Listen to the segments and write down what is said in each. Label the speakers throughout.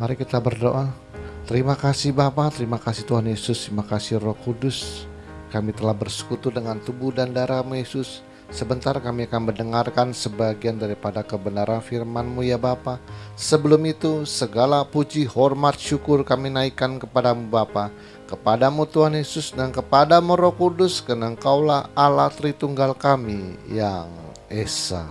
Speaker 1: Mari kita berdoa. Terima kasih Bapa, terima kasih Tuhan Yesus, terima kasih Roh Kudus. Kami telah bersekutu dengan tubuh dan darah-Mu Yesus. Sebentar kami akan mendengarkan sebagian daripada kebenaran firman-Mu ya Bapa. Sebelum itu, segala puji, hormat, syukur kami naikkan kepadamu Bapa, kepadamu Tuhan Yesus, dan kepadamu Roh Kudus, karena Engkaulah Allah Tritunggal kami yang Esa.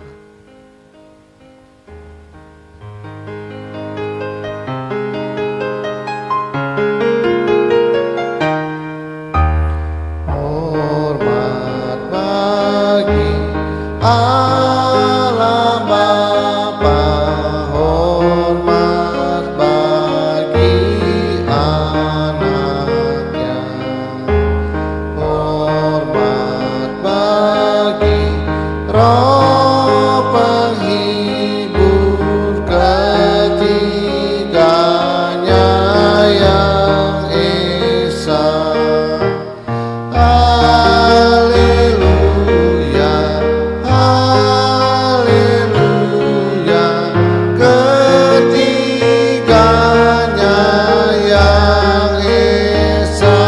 Speaker 1: Hormat bagi Allah Bapa, hormat bagi anaknya, hormat bagi Roh penghibur ketiganya yang Esa. Haleluya, haleluya, ketiganya yang Esa.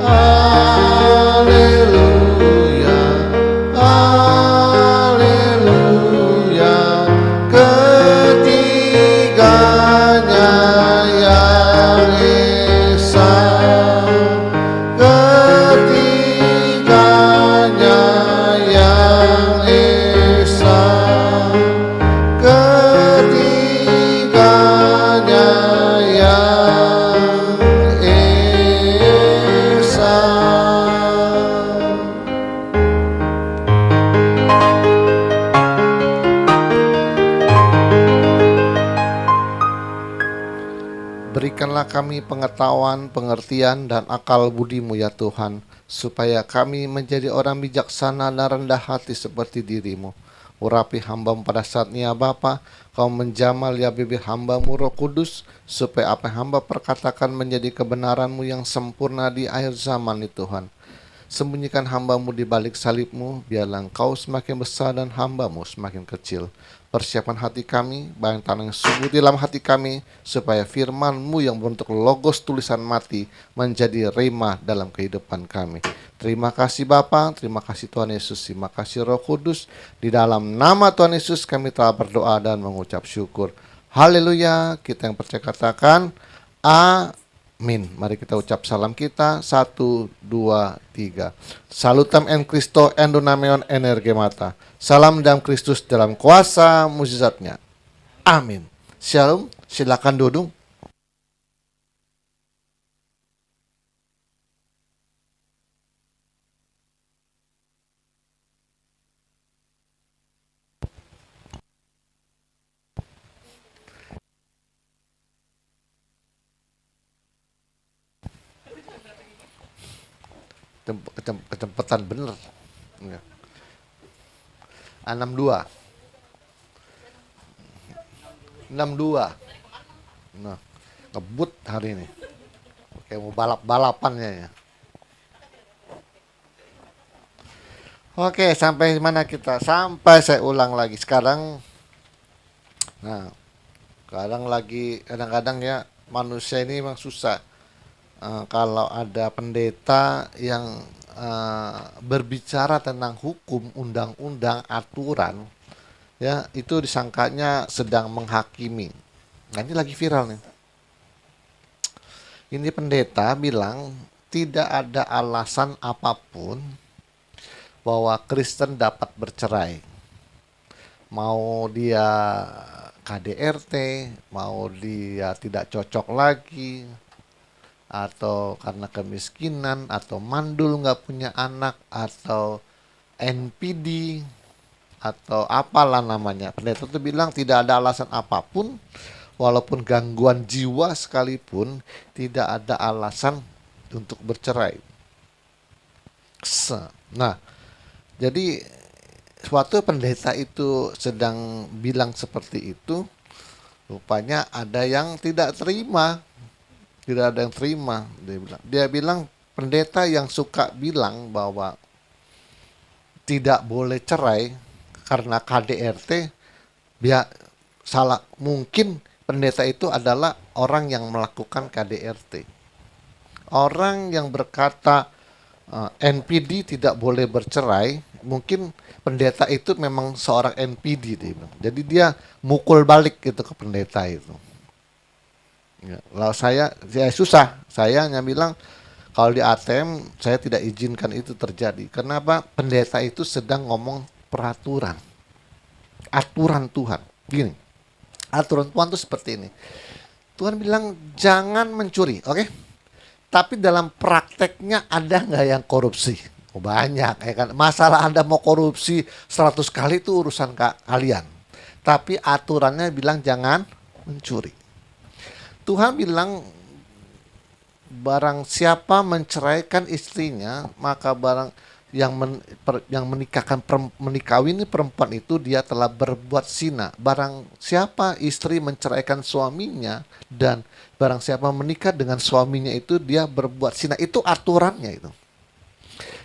Speaker 1: Haleluya, haleluya, ketiganya yang Esa. Ketiganya yang Esa, ketiganya yang Esa. Berikanlah kami pengetahuan, pengertian, dan akal budi-Mu ya Tuhan, supaya kami menjadi orang bijaksana dan rendah hati seperti diri-Mu. Urapi hamba-Mu pada saat ini ya Bapa, Kau menjamal ya bibir hamba-Mu Roh Kudus, supaya apa yang hamba perkatakan menjadi kebenaran-Mu yang sempurna di akhir zaman ini Tuhan. Sembunyikan hamba-Mu di balik salib-Mu, biarlah Engkau semakin besar dan hamba-Mu semakin kecil. Persiapkan hati kami, bayang tanah yang sungguh di dalam hati kami, supaya firman-Mu yang berbentuk logos tulisan mati menjadi rema dalam kehidupan kami. Terima kasih Bapa, terima kasih Tuhan Yesus, terima kasih Roh Kudus. Di dalam nama Tuhan Yesus kami telah berdoa dan mengucap syukur. Haleluya, kita yang percaya katakan amin. Mari kita ucap salam kita. 1, 2, 3. Salutam en Christo en dunameon energemata. Salam dalam Kristus dalam kuasa mujizatnya. Amin. Shalom. Silakan duduk. Kecepatan bener. 62. 62. Nah, ngebut hari ini. Kayak mau balap-balapannya ya. Oke, sampai mana kita? Sampai saya ulang lagi sekarang. Nah, kadang-kadang ya manusia ini memang susah. Kalau ada pendeta yang berbicara tentang hukum, undang-undang, aturan, ya itu disangkanya sedang menghakimi. Nah ini lagi viral nih. Ini pendeta bilang tidak ada alasan apapun bahwa Kristen dapat bercerai. Mau dia KDRT, mau dia tidak cocok lagi, atau karena kemiskinan, atau mandul nggak punya anak, atau NPD, atau apalah namanya. Pendeta itu bilang tidak ada alasan apapun, walaupun gangguan jiwa sekalipun, tidak ada alasan untuk bercerai. Nah, jadi suatu pendeta itu sedang bilang seperti itu, rupanya ada yang tidak terima. Tidak ada yang terima. Dia bilang pendeta yang suka bilang bahwa tidak boleh cerai karena KDRT, dia salah. Mungkin pendeta itu adalah orang yang melakukan KDRT. Orang yang berkata NPD tidak boleh bercerai, mungkin pendeta itu memang seorang NPD dia bilang. Jadi dia mukul balik gitu ke pendeta itu. Ya, kalau saya susah. Saya hanya bilang kalau di ATM saya tidak izinkan itu terjadi. Kenapa? Pendeta itu sedang ngomong peraturan. Aturan Tuhan. Gini. Aturan Tuhan itu seperti ini. Tuhan bilang jangan mencuri, oke? Tapi dalam prakteknya ada nggak yang korupsi? Oh, banyak, ya kan? Masalah Anda mau korupsi 100 kali itu urusan kalian. Tapi aturannya bilang jangan mencuri. Tuhan bilang barang siapa menceraikan istrinya, maka barang yang menikahwini perempuan itu dia telah berbuat zina. Barang siapa istri menceraikan suaminya dan barang siapa menikah dengan suaminya itu dia berbuat zina. Itu aturannya itu.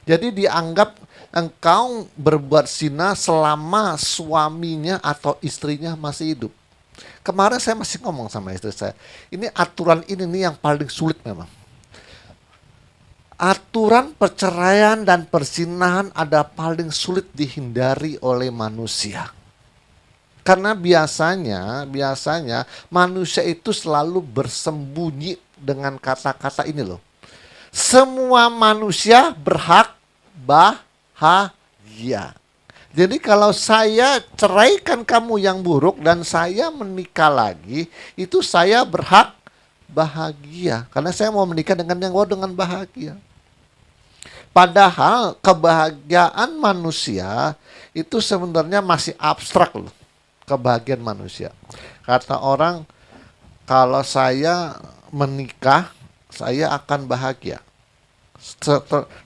Speaker 1: Jadi dianggap engkau berbuat zina selama suaminya atau istrinya masih hidup. Kemarin saya masih ngomong sama istri saya, ini aturan ini nih yang paling sulit memang. Aturan perceraian dan perzinahan ada paling sulit dihindari oleh manusia. Karena biasanya manusia itu selalu bersembunyi dengan kata-kata ini loh. Semua manusia berhak bahagia. Jadi kalau saya ceraikan kamu yang buruk dan saya menikah lagi, itu saya berhak bahagia. Karena saya mau menikah dengan yang dengan bahagia. Padahal kebahagiaan manusia itu sebenarnya masih abstrak loh. Kebahagiaan manusia. Kata orang, kalau saya menikah, saya akan bahagia.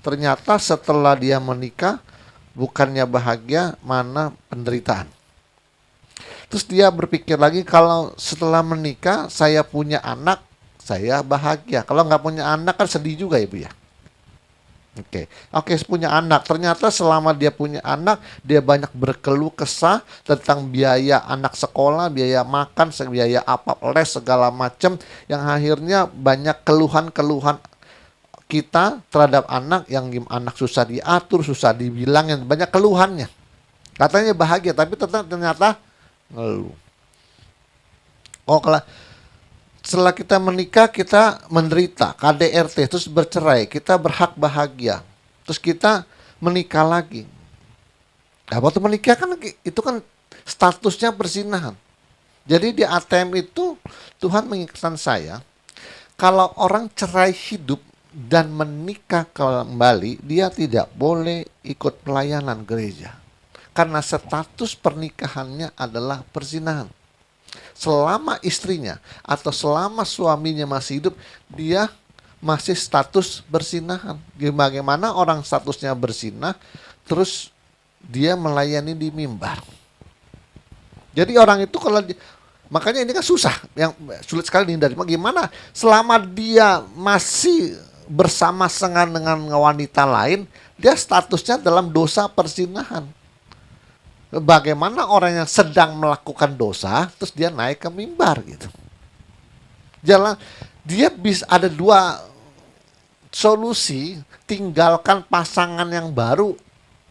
Speaker 1: Ternyata setelah dia menikah, bukannya bahagia, mana penderitaan. Terus dia berpikir lagi, kalau setelah menikah, saya punya anak, saya bahagia. Kalau nggak punya anak kan sedih juga ya Bu ya. Oke, punya anak. Ternyata selama dia punya anak, dia banyak berkeluh kesah tentang biaya anak sekolah, biaya makan, biaya apa les segala macam, yang akhirnya banyak keluhan-keluhan kita terhadap anak, yang anak susah diatur, susah dibilangin, banyak keluhannya. Katanya bahagia, tapi ternyata ngeluh. Oh, kalau setelah kita menikah, kita menderita, KDRT, terus bercerai, kita berhak bahagia. Terus kita menikah lagi. Nah, waktu menikah kan itu kan statusnya perzinahan. Jadi di ATM itu Tuhan mengingatkan saya, kalau orang cerai hidup dan menikah kembali, dia tidak boleh ikut pelayanan gereja. Karena status pernikahannya adalah perzinahan. Selama istrinya atau selama suaminya masih hidup, dia masih status berzinahan. Bagaimana orang statusnya berzinah, terus dia melayani di mimbar. Jadi orang itu kalau makanya ini kan susah, yang sulit sekali dihindari. Bagaimana selama dia masih bersama-sama dengan wanita lain, dia statusnya dalam dosa perzinahan. Bagaimana orang yang sedang melakukan dosa terus dia naik ke mimbar gitu. Dia bisa ada dua solusi, tinggalkan pasangan yang baru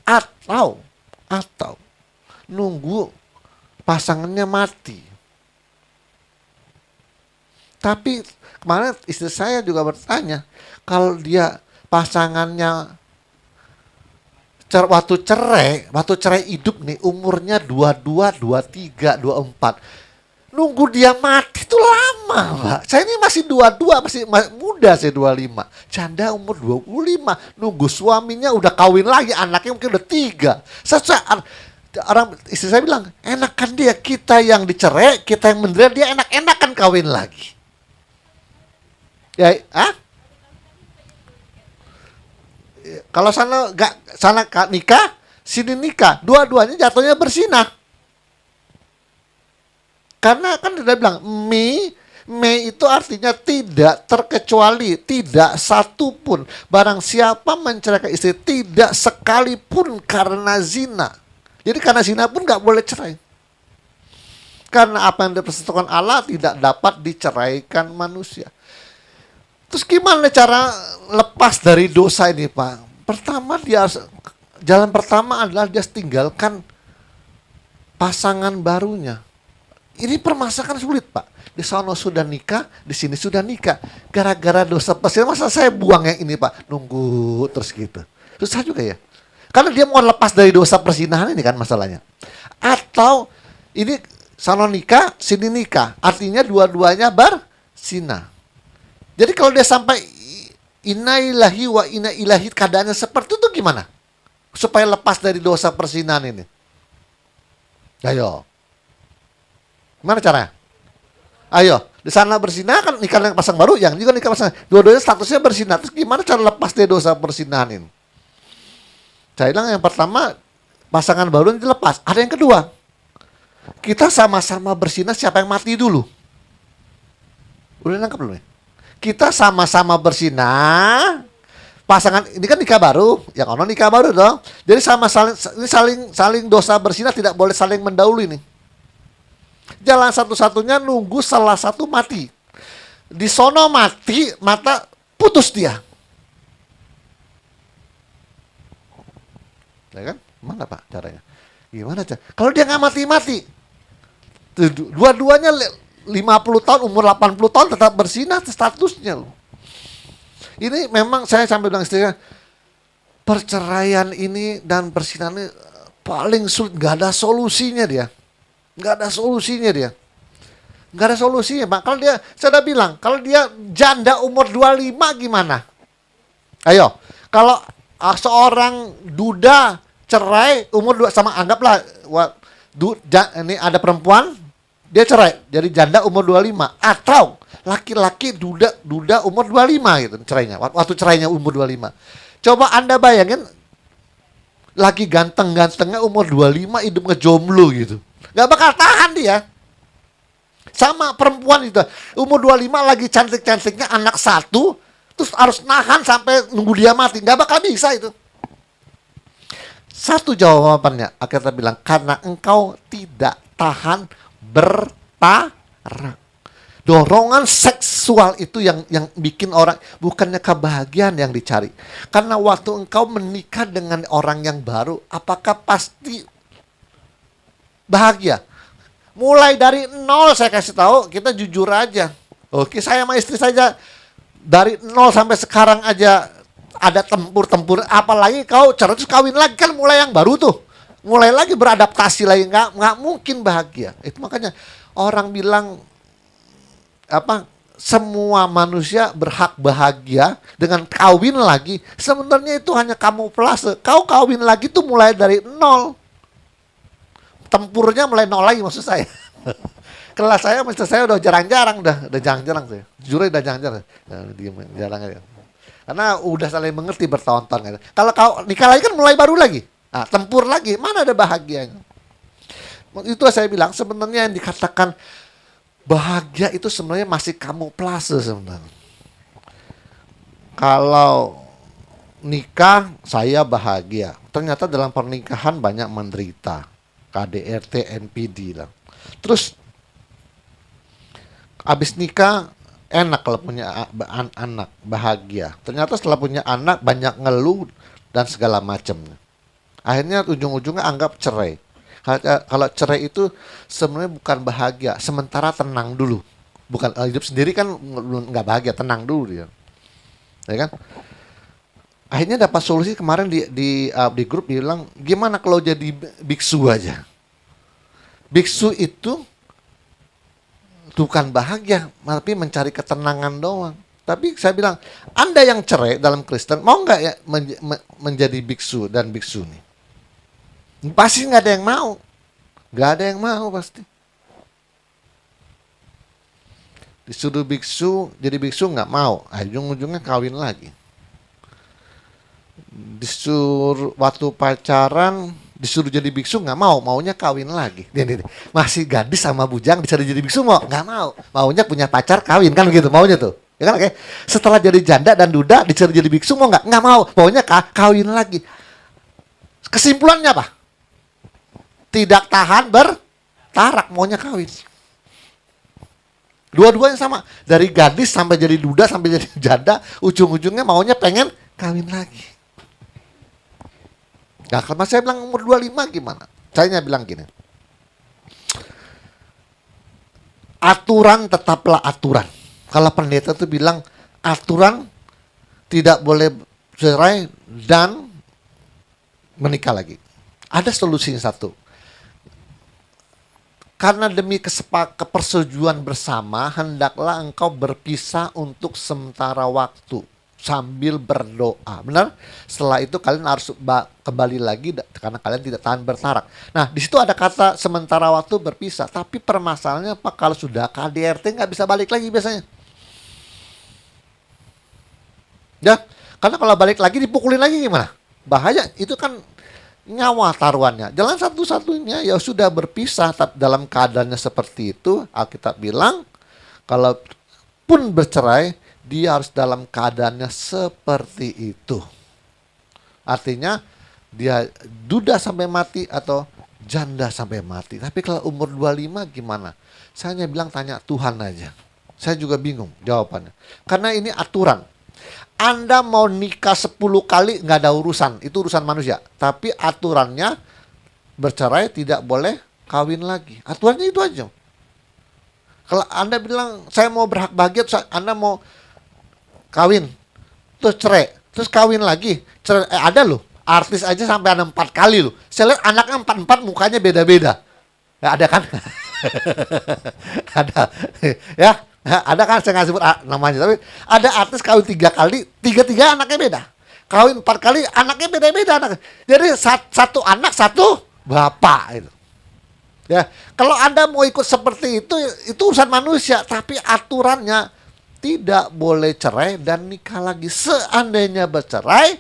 Speaker 1: atau nunggu pasangannya mati. Tapi kemarin istri saya juga bertanya, kalau dia pasangannya waktu cerai hidup nih, umurnya 22, 23, 24. Nunggu dia mati itu lama, Pak. Saya ini masih 22, masih muda, saya 25. Janda umur 25, nunggu suaminya udah kawin lagi, anaknya mungkin udah 3. Orang istri saya bilang, enakan dia, kita yang dicerai, kita yang menderita, dia enak-enakan kawin lagi. Ya, kalau sana nikah, sini nikah, dua-duanya jatuhnya berzinah. Karena kan udah bilang me itu artinya tidak terkecuali, tidak satu pun. Barang siapa menceraikan istri, tidak sekalipun karena zina. Jadi karena zina pun nggak boleh cerai. Karena apa yang dipersatukan Allah tidak dapat diceraikan manusia. Terus gimana cara lepas dari dosa ini, Pak? Pertama jalan pertama adalah dia tinggalkan pasangan barunya. Ini permasalahan sulit, Pak. Di sana sudah nikah, di sini sudah nikah. Gara-gara dosa persinahan, masa saya buang yang ini, Pak? Nunggu terus gitu. Susah juga ya. Karena dia mau lepas dari dosa persinahan ini kan masalahnya. Atau ini sana nikah, sini nikah. Artinya dua-duanya berzina. Jadi kalau dia sampai innalillahi wa inna ilaihi keadaannya seperti itu gimana? Supaya lepas dari dosa persinahan ini. Ayo. Gimana caranya? Ayo, di sana berzina kan nikah dengan pasang baru, yang juga nikah pasang. Dua-duanya statusnya berzina. Terus gimana cara lepas dari dosa persinahan ini? Saya bilang yang pertama, pasangan baru ini dilepas. Ada yang kedua. Kita sama-sama berzina, siapa yang mati dulu? Udah nangkep belum ya? Kita sama-sama berzina, pasangan ini kan nikah baru, yang ono nikah baru dong. Jadi sama saling dosa berzina, tidak boleh saling mendahului nih. Jalan satu-satunya nunggu salah satu mati. Di sono mati, mata putus dia. Ya kan? Mana Pak caranya? Gimana cara? Kalau dia nggak mati-mati, dua-duanya 50 tahun, umur 80 tahun tetap berzina statusnya loh. Ini memang saya sampai bilang istrinya, perceraian ini dan persinahan ini paling sulit, nggak ada solusinya dia. Nggak ada solusinya dia. Nggak ada solusinya, Pak. Kalau dia, saya udah bilang, kalau dia janda umur 25 gimana? Ayo, kalau seorang duda cerai umur 2, sama anggaplah ini ada perempuan, dia cerai, jadi janda umur 25. Atau laki-laki duda umur 25 gitu cerainya. Waktu cerainya umur 25. Coba Anda bayangin, lagi ganteng-gantengnya umur 25 hidup ngejomblo gitu. Gak bakal tahan dia. Sama perempuan itu, umur 25 lagi cantik-cantiknya anak satu, terus harus nahan sampai nunggu dia mati. Gak bakal bisa itu. Satu jawabannya, akhirnya bilang, karena engkau tidak tahan bertarak. Dorongan seksual itu yang bikin orang, bukannya kebahagiaan yang dicari. Karena waktu engkau menikah dengan orang yang baru, apakah pasti bahagia? Mulai dari nol saya kasih tahu, kita jujur aja. Oke, saya sama istri saja dari nol sampai sekarang aja ada tempur-tempur, apalagi kau cerai terus kawin lagi, kan mulai yang baru tuh. Mulai lagi beradaptasi lagi, nggak mungkin bahagia. Itu makanya orang bilang apa? Semua manusia berhak bahagia dengan kawin lagi. Sebenarnya itu hanya kamuflase. Kau kawin lagi tuh mulai dari nol. Tempurnya mulai nol lagi maksud saya. Kelas saya, maksud saya udah jarang-jarang, udah jarang-jarang saya. Jujur udah jarang-jarang. Jarang aja. Karena udah saling mengerti bertahun-tahun. Kalau kau nikah lagi kan mulai baru lagi. Nah, tempur lagi, mana ada bahagianya? Itu saya bilang sebenarnya yang dikatakan bahagia itu sebenarnya masih kamuflase sebenarnya. Kalau nikah saya bahagia, ternyata dalam pernikahan banyak menderita. KDRT, NPD lah. Terus abis nikah enak kalau punya anak, bahagia. Ternyata setelah punya anak banyak ngeluh dan segala macamnya. Akhirnya ujung-ujungnya anggap cerai. Kalau cerai itu sebenarnya bukan bahagia, sementara tenang dulu. Bukan hidup sendiri kan nggak bahagia, tenang dulu dia. Ya kan? Akhirnya dapat solusi kemarin di grup bilang, gimana kalau jadi biksu aja? Biksu itu bukan bahagia, tapi mencari ketenangan doang. Tapi saya bilang, Anda yang cerai dalam Kristen, mau nggak ya menjadi biksu dan biksu nih? Pasti nggak ada yang mau. Nggak ada yang mau pasti. Disuruh biksu, jadi biksu nggak mau. Ujung-ujungnya kawin lagi. Disuruh waktu pacaran, disuruh jadi biksu nggak mau, maunya kawin lagi. Nih. Masih gadis sama bujang disuruh jadi biksu mau, nggak mau. Maunya punya pacar kawin kan begitu maunya tuh. Ya kan, oke. Setelah jadi janda dan duda disuruh jadi biksu mau nggak? Nggak mau. Maunya kawin lagi. Kesimpulannya apa? Tidak tahan bertarak, maunya kawin. Dua-duanya sama, dari gadis sampai jadi duda sampai jadi janda, ujung-ujungnya maunya pengen kawin lagi. Nah, kalau saya bilang umur 25 gimana? Saya bilang gini, aturan tetaplah aturan. Kalau pendeta itu bilang aturan tidak boleh cerai dan menikah lagi. Ada solusinya satu. Karena demi kepersetujuan bersama, hendaklah engkau berpisah untuk sementara waktu sambil berdoa. Benar? Setelah itu kalian harus kembali lagi karena kalian tidak tahan bertarak. Nah, di situ ada kata sementara waktu berpisah. Tapi permasalahannya Pak, kalau sudah KDRT nggak bisa balik lagi biasanya. Ya, karena kalau balik lagi dipukulin lagi gimana? Bahaya, itu kan nyawa taruhannya. Jalan satu-satunya ya sudah berpisah. Dalam keadaannya seperti itu, Alkitab bilang kalau pun bercerai, dia harus dalam keadaannya seperti itu. Artinya dia duda sampai mati atau janda sampai mati. Tapi kalau umur 25 gimana? Saya hanya bilang tanya Tuhan aja. Saya juga bingung jawabannya. Karena ini aturan. Anda mau nikah 10 kali nggak ada urusan, itu urusan manusia. Tapi aturannya bercerai tidak boleh kawin lagi. Aturannya itu aja. Kalau Anda bilang saya mau berhak bahagia, terus Anda mau kawin, terus cerai, terus kawin lagi, cerai, ada loh. Artis aja sampai ada 4 kali loh. Saya lihat anaknya 4 mukanya beda-beda. Nggak ada kan? Ada, ya. Ada kan, saya nggak sebut namanya, tapi ada artis kawin 3 kali, 3 anaknya beda. Kawin 4 kali, anaknya beda-beda anaknya. Jadi satu anak satu bapak itu. Ya, kalau Anda mau ikut seperti itu urusan manusia, tapi aturannya tidak boleh cerai dan nikah lagi. Seandainya bercerai,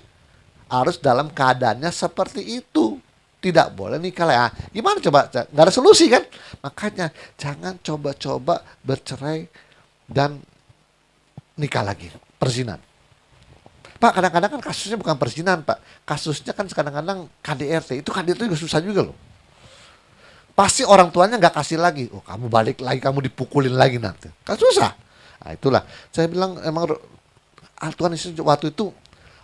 Speaker 1: harus dalam keadaannya seperti itu. Tidak boleh nikah lagi. Nah, gimana coba? Nggak ada solusi kan? Makanya jangan coba-coba bercerai dan nikah lagi, perzinahan. Pak, kadang-kadang kan kasusnya bukan perzinahan, Pak. Kasusnya kan kadang-kadang KDRT. Itu KDRT juga susah juga loh. Pasti orang tuanya nggak kasih lagi. Oh, kamu balik lagi, kamu dipukulin lagi nanti. Kan susah. Nah, itulah. Saya bilang emang Tuhan Yesus waktu itu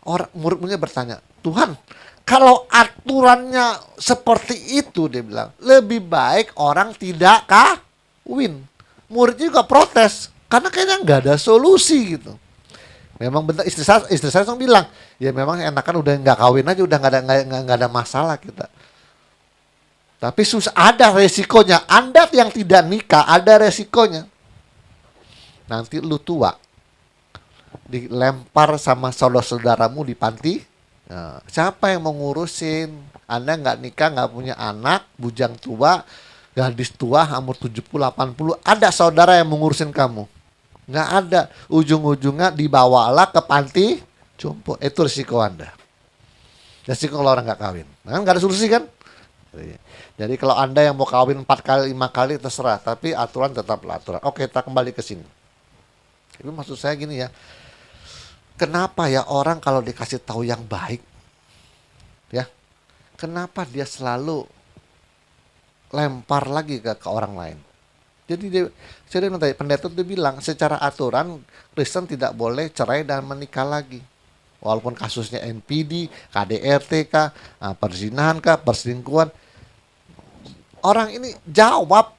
Speaker 1: orang murid-muridnya bertanya, Tuhan, kalau aturannya seperti itu, dia bilang, lebih baik orang tidak kawin. Muridnya juga protes. Karena kayaknya nggak ada solusi gitu. Memang benar, istri saya langsung bilang, ya memang enakan udah nggak kawin aja, udah nggak ada masalah kita. Tapi susah, ada resikonya. Anda yang tidak nikah ada resikonya. Nanti lu tua, dilempar sama saudara-saudaramu di panti. Nah, siapa yang mau ngurusin? Anda nggak nikah, nggak punya anak, bujang tua, gadis tua, umur 70-80, ada saudara yang mengurusin kamu. Nggak ada. Ujung-ujungnya dibawalah ke panti jompo. Itu risiko Anda. Risiko kalau orang nggak kawin. Nah, nggak ada solusi kan? Jadi kalau Anda yang mau kawin 4 kali, 5 kali terserah. Tapi aturan tetaplah aturan. Oke, kita kembali ke sini. Itu maksud saya gini ya. Kenapa ya orang kalau dikasih tahu yang baik, ya, kenapa dia selalu lempar lagi ke orang lain? Jadi saya bilang tadi, pendeta itu bilang secara aturan Kristen tidak boleh cerai dan menikah lagi. Walaupun kasusnya NPD, KDRT kah, perzinahan kah, perselingkuhan. Orang ini jawab,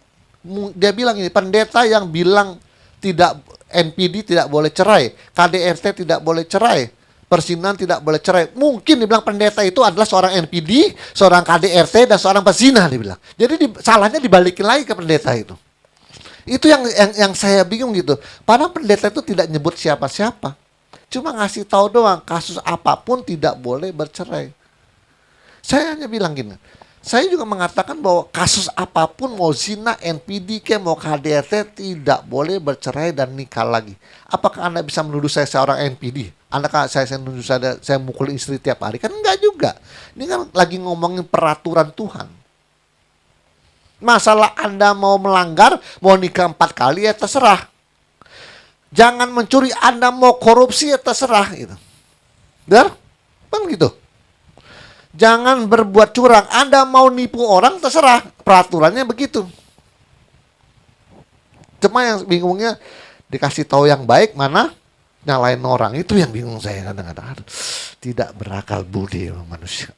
Speaker 1: dia bilang ini, pendeta yang bilang tidak NPD tidak boleh cerai, KDRT tidak boleh cerai, perzinahan tidak boleh cerai. Mungkin dibilang pendeta itu adalah seorang NPD, seorang KDRT, dan seorang pezina, dibilang. Jadi salahnya dibalikin lagi ke pendeta itu. Itu yang saya bingung gitu. Padahal pendeta itu tidak nyebut siapa-siapa. Cuma ngasih tahu doang, kasus apapun tidak boleh bercerai. Saya hanya bilang gini, saya juga mengatakan bahwa kasus apapun, mau zina, NPD, mau KDRT, tidak boleh bercerai dan nikah lagi. Apakah Anda bisa menuduh saya seorang NPD? Anda saya menuduh saya mukul istri tiap hari? Kan enggak juga. Ini kan lagi ngomongin peraturan Tuhan. Masalah Anda mau melanggar, mau nikah 4 kali ya terserah. Jangan mencuri, Anda mau korupsi ya terserah gitu. Benar? Kan gitu. Jangan berbuat curang, Anda mau nipu orang terserah. Peraturannya begitu. Cuma yang bingungnya dikasih tahu yang baik mana nyalain orang, itu yang bingung saya kadang-kadang. Aduh, tidak berakal budi manusia.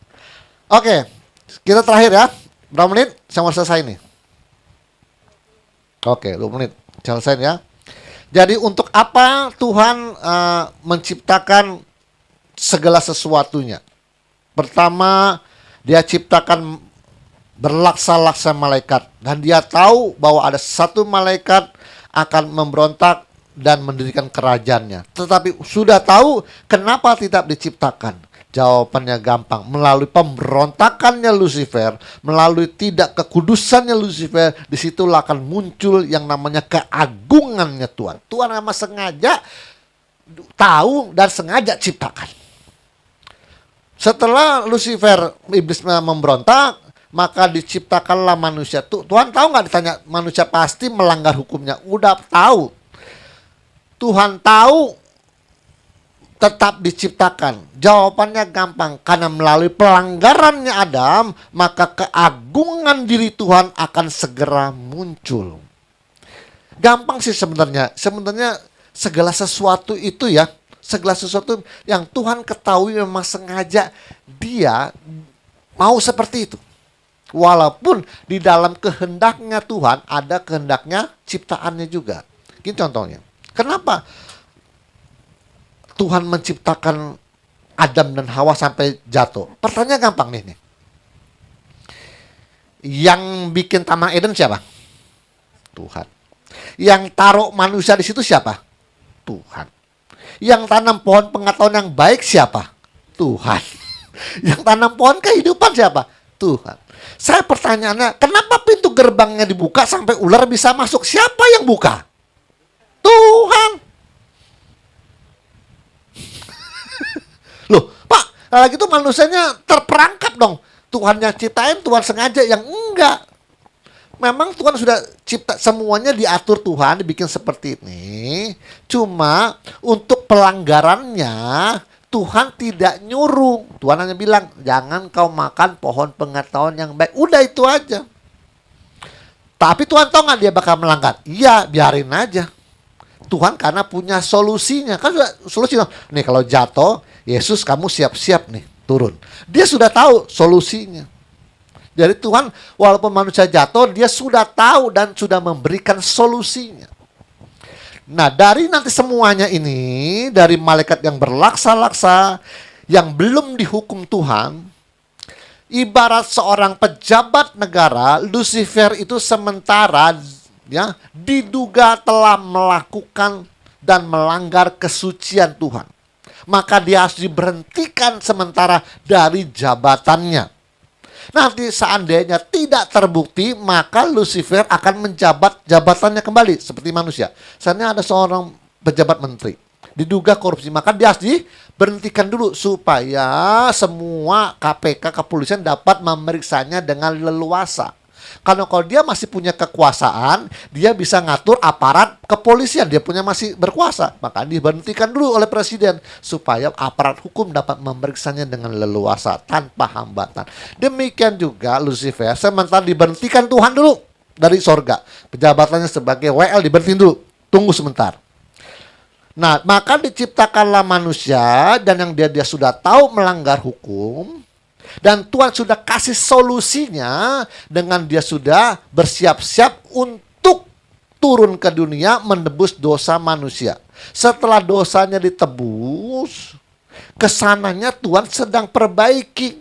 Speaker 1: Oke, kita terakhir ya. Berapa menit? Sama selesai nih. Oke, 2 menit. Selesai ya. Jadi untuk apa Tuhan menciptakan segala sesuatunya? Pertama, dia ciptakan berlaksa-laksa malaikat. Dan dia tahu bahwa ada satu malaikat akan memberontak dan mendirikan kerajaannya. Tetapi sudah tahu kenapa tidak diciptakan. Jawabannya gampang. Melalui pemberontakannya Lucifer, melalui tidak kekudusannya Lucifer, disitulah akan muncul yang namanya keagungannya Tuhan. Tuhan memang sengaja tahu dan sengaja ciptakan. Setelah Lucifer, iblis memberontak, maka diciptakanlah manusia. Tuhan tahu nggak, ditanya manusia pasti melanggar hukumnya. Udah tahu. Tuhan tahu, tetap diciptakan. Jawabannya gampang. Karena melalui pelanggarannya Adam, maka keagungan diri Tuhan akan segera muncul. Gampang sih sebenarnya. Sebenarnya segala sesuatu itu ya, segala sesuatu yang Tuhan ketahui memang sengaja dia mau seperti itu. Walaupun di dalam kehendaknya Tuhan ada kehendaknya ciptaannya juga. Gini contohnya. Kenapa Tuhan menciptakan Adam dan Hawa sampai jatuh? Pertanyaan gampang nih. Yang bikin Taman Eden siapa? Tuhan. Yang taruh manusia di situ siapa? Tuhan. Yang tanam pohon pengetahuan yang baik siapa? Tuhan. Yang tanam pohon kehidupan siapa? Tuhan. Saya pertanyaannya, kenapa pintu gerbangnya dibuka sampai ular bisa masuk? Siapa yang buka? Tuhan. Loh, Pak, lagi itu manusianya terperangkap dong. Tuhan yang ciptain, Tuhan sengaja yang enggak. Memang Tuhan sudah cipta semuanya, diatur Tuhan, dibikin seperti ini. Cuma untuk pelanggarannya Tuhan tidak nyuruh. Tuhan hanya bilang, jangan kau makan pohon pengetahuan yang baik. Udah itu aja. Tapi Tuhan tahu nggak dia bakal melanggar? Iya, biarin aja. Tuhan karena punya solusinya. Kan sudah solusinya. Nih kalau jatuh, Yesus kamu siap-siap nih turun. Dia sudah tahu solusinya. Jadi Tuhan walaupun manusia jatuh, dia sudah tahu dan sudah memberikan solusinya. Nah dari nanti semuanya ini, dari malaikat yang berlaksa-laksa, yang belum dihukum Tuhan, ibarat seorang pejabat negara, Lucifer itu sementara ya diduga telah melakukan dan melanggar kesucian Tuhan. Maka dia harus diberhentikan sementara dari jabatannya. Nanti seandainya tidak terbukti, maka Lucifer akan menjabat jabatannya kembali seperti manusia. Misalnya ada seorang pejabat menteri diduga korupsi, maka dia harus diberhentikan dulu supaya semua KPK kepolisian dapat memeriksanya dengan leluasa. Karena kalau dia masih punya kekuasaan, dia bisa ngatur aparat kepolisian, dia punya masih berkuasa, maka diberhentikan dulu oleh presiden supaya aparat hukum dapat memeriksanya dengan leluasa tanpa hambatan. Demikian juga Lucifer sementara diberhentikan Tuhan dulu dari sorga, pejabatannya sebagai WL diberhentiin dulu, tunggu sebentar. Nah, maka diciptakanlah manusia dan yang dia sudah tahu melanggar hukum. Dan Tuhan sudah kasih solusinya dengan dia sudah bersiap-siap untuk turun ke dunia menebus dosa manusia. Setelah dosanya ditebus, kesananya Tuhan sedang perbaiki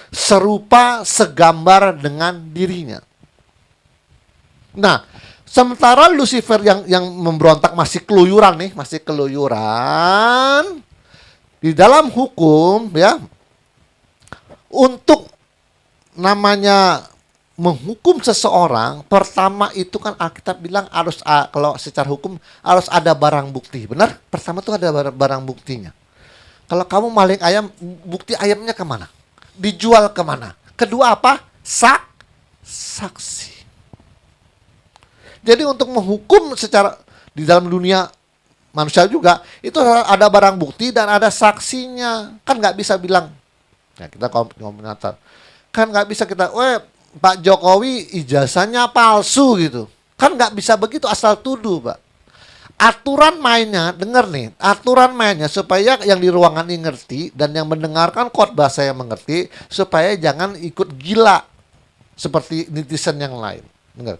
Speaker 1: serupa segambar dengan dirinya. Nah, sementara Lucifer yang memberontak masih keluyuran nih, masih keluyuran di dalam hukum ya. Untuk namanya menghukum seseorang, pertama itu kan Alkitab bilang harus, kalau secara hukum harus ada barang bukti. Benar? Pertama itu ada barang buktinya. Kalau kamu maling ayam, bukti ayamnya kemana? Dijual kemana? Kedua apa? Saksi. Jadi untuk menghukum secara di dalam dunia manusia juga, itu ada barang bukti dan ada saksinya. Kan nggak bisa bilang, nah, kita komentar kan nggak bisa kita, Pak Jokowi ijazahnya palsu gitu. Kan nggak bisa begitu asal tuduh, Pak. Aturan mainnya, dengar nih, aturan mainnya supaya yang di ruangan ini ngerti dan yang mendengarkan khotbah saya mengerti, supaya jangan ikut gila seperti netizen yang lain. Dengar.